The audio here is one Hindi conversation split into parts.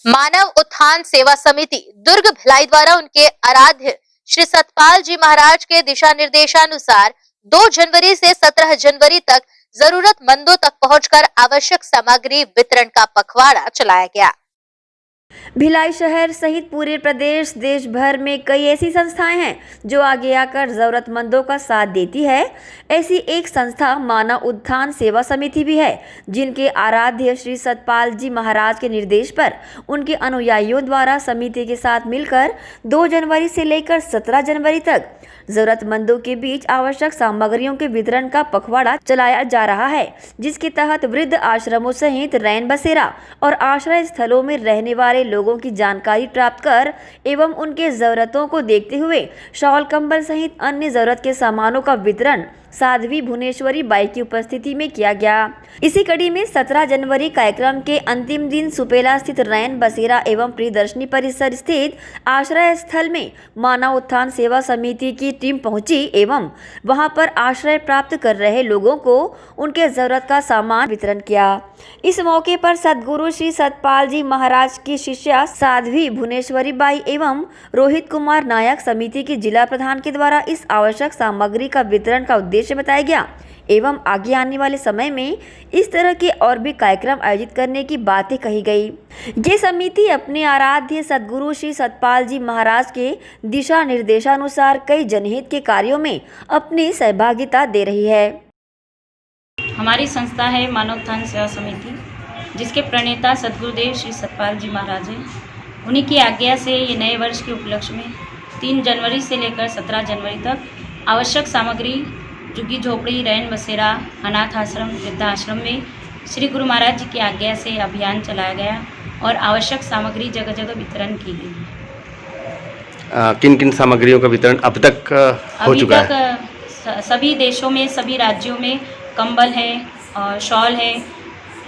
मानव उत्थान सेवा समिति दुर्ग भिलाई द्वारा उनके आराध्य श्री सतपाल जी महाराज के दिशा निर्देशानुसार 2 जनवरी से 17 जनवरी तक जरूरतमंदों तक पहुंचकर आवश्यक सामग्री वितरण का पखवाड़ा चलाया गया। भिलाई शहर सहित पूरे प्रदेश देश भर में कई ऐसी संस्थाएं हैं जो आगे आकर जरूरतमंदों का साथ देती है। ऐसी एक संस्था मानव उत्थान सेवा समिति भी है, जिनके आराध्य श्री सतपाल जी महाराज के निर्देश पर उनके अनुयायियों द्वारा समिति के साथ मिलकर 2 जनवरी से लेकर 17 जनवरी तक जरूरतमंदों के बीच आवश्यक सामग्रियों के वितरण का पखवाड़ा चलाया जा रहा है, जिसके तहत वृद्ध आश्रमों सहित रैन बसेरा और आश्रय स्थलों में रहने वाले लोगों की जानकारी प्राप्त कर एवं उनके जरूरतों को देखते हुए शॉल कंबल सहित अन्य जरूरत के सामानों का वितरण साध्वी भुवनेश्वरी बाई की उपस्थिति में किया गया। इसी कड़ी में 17 जनवरी कार्यक्रम के अंतिम दिन सुपेला स्थित रैन बसेरा एवं प्रियदर्शनी परिसर स्थित आश्रय स्थल में मानव उत्थान सेवा समिति की टीम पहुंची एवं वहां पर आश्रय प्राप्त कर रहे लोगों को उनके जरूरत का सामान वितरण किया। इस मौके पर सद्गुरु श्री सतपाल जी महाराज की शिष्या साध्वी भुवनेश्वरी बाई एवं रोहित कुमार नायक समिति के जिला प्रधान के द्वारा इस आवश्यक सामग्री का वितरण का उद्देश्य बताया गया एवं आगे आने वाले समय में इस तरह के और भी कार्यक्रम आयोजित करने की बातें कही गई। ये समिति अपने आराध्य सद्गुरु श्री सतपाल जी महाराज के दिशा निर्देशानुसार कई जनहित के कार्यों में अपनी सहभागिता दे रही है। हमारी संस्था है मानव उत्थान सेवा समिति, जिसके प्रणेता सद्गुरुदेव श्री सतपाल जी महाराज हैं। उन्हीं की आज्ञा से ये नए वर्ष के उपलक्ष्य में 3 जनवरी से लेकर 17 जनवरी तक आवश्यक सामग्री झुग्गी झोपड़ी रैन बसेरा अनाथ आश्रम वृद्धाश्रम में श्री गुरु महाराज जी की आज्ञा से अभियान चलाया गया और आवश्यक सामग्री जगह जगह वितरण की गई। किन किन सामग्रियों का वितरण अब तक हो चुका है? अभी तक सभी देशों में सभी राज्यों में कंबल है और शॉल है,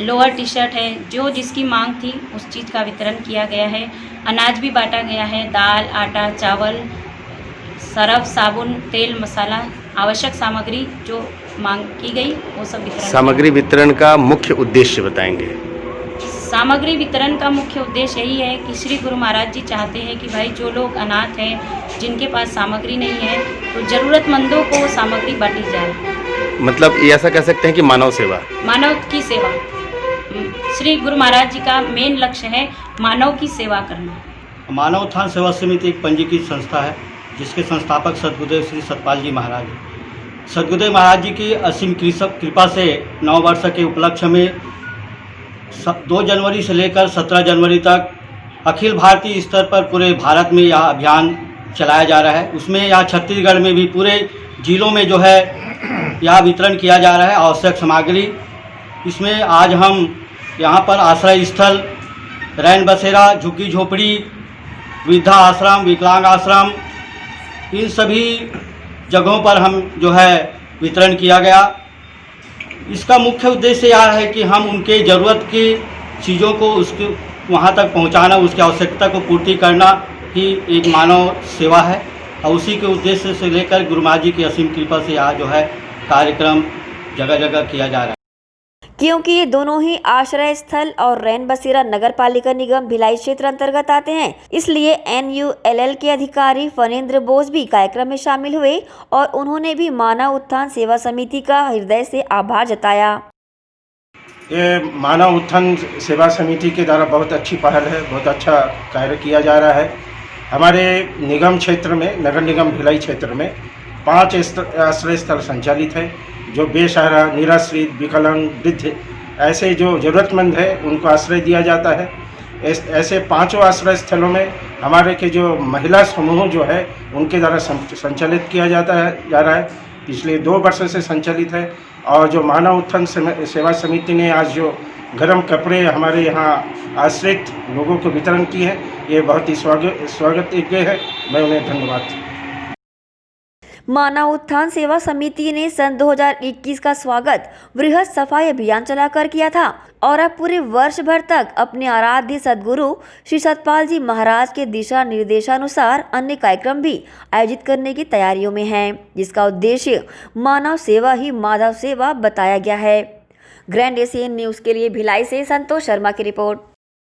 लोअर टी शर्ट है, जो जिसकी मांग थी उस चीज़ का वितरण किया गया है। अनाज भी बांटा गया है, दाल आटा चावल सरफ साबुन तेल मसाला आवश्यक सामग्री जो मांग की गई वो सब वितरण। सामग्री वितरण का मुख्य उद्देश्य बताएंगे? सामग्री वितरण का मुख्य उद्देश्य यही है कि श्री गुरु महाराज जी चाहते हैं कि भाई जो लोग अनाथ हैं, जिनके पास सामग्री नहीं है, तो ज़रूरतमंदों को सामग्री बांटी जाए। मतलब ये ऐसा कह सकते हैं कि मानव सेवा, मानव की सेवा श्री गुरु महाराज जी का मेन लक्ष्य है, मानव की सेवा करना। मानव उत्थान सेवा समिति एक पंजीकृत संस्था है, जिसके संस्थापक सद्गुरुदेव श्री सतपाल जी महाराज हैं। सद्गुरुदेव महाराज जी की असीम कृपा से 9 वर्ष के उपलक्ष्य में 2 जनवरी से लेकर 17 जनवरी तक अखिल भारतीय स्तर पर पूरे भारत में यह अभियान चलाया जा रहा है। उसमें यहाँ छत्तीसगढ़ में भी पूरे जिलों में जो है यह वितरण किया जा रहा है आवश्यक सामग्री। इसमें आज हम यहाँ पर आश्रय स्थल रैन बसेरा झुग्गी झोपड़ी वृद्धा आश्रम विकलांग आश्रम इन सभी जगहों पर हम जो है वितरण किया गया। इसका मुख्य उद्देश्य यह है कि हम उनके ज़रूरत की चीज़ों को उसके वहाँ तक पहुँचाना, उसकी आवश्यकता को पूर्ति करना ही एक मानव सेवा है और उसी के उद्देश्य से लेकर गुरु महाराज जी की असीम कृपा से यहाँ जो है कार्यक्रम जगह जगह किया जा रहा है। क्योंकि ये दोनों ही आश्रय स्थल और रैन बसेरा नगर पालिका निगम भिलाई क्षेत्र अंतर्गत आते हैं, इसलिए NULL के अधिकारी फनेंद्र बोस भी कार्यक्रम में शामिल हुए और उन्होंने भी मानव उत्थान सेवा समिति का हृदय से आभार जताया। ये मानव उत्थान सेवा समिति के द्वारा बहुत अच्छी पहल है, बहुत अच्छा कार्य किया जा रहा है। हमारे निगम क्षेत्र में, नगर निगम भिलाई क्षेत्र में 5 आश्रय स्थल संचालित है, जो बेसहारा निराश्रित विकलांग वृद्ध ऐसे जो ज़रूरतमंद है उनको आश्रय दिया जाता है। ऐसे 5 आश्रय स्थलों में हमारे के जो महिला समूह जो है उनके द्वारा संचालित किया जा रहा है। पिछले 2 वर्षों से संचालित है और जो मानव उत्थान सेवा समिति ने आज जो गर्म कपड़े हमारे यहाँ आश्रित लोगों को वितरण की है, ये बहुत ही स्वागत योग्य है। मैं उन्हें धन्यवाद। मानव उत्थान सेवा समिति ने सन 2021 का स्वागत वृहद सफाई अभियान चलाकर किया था और अब पूरे वर्ष भर तक अपने आराध्य सद्गुरु श्री सतपाल जी महाराज के दिशा निर्देशानुसार अन्य कार्यक्रम भी आयोजित करने की तैयारियों में हैं, जिसका उद्देश्य मानव सेवा ही माधव सेवा बताया गया है। ग्रैंड एशियन न्यूज़ के लिए भिलाई से संतोष शर्मा की रिपोर्ट।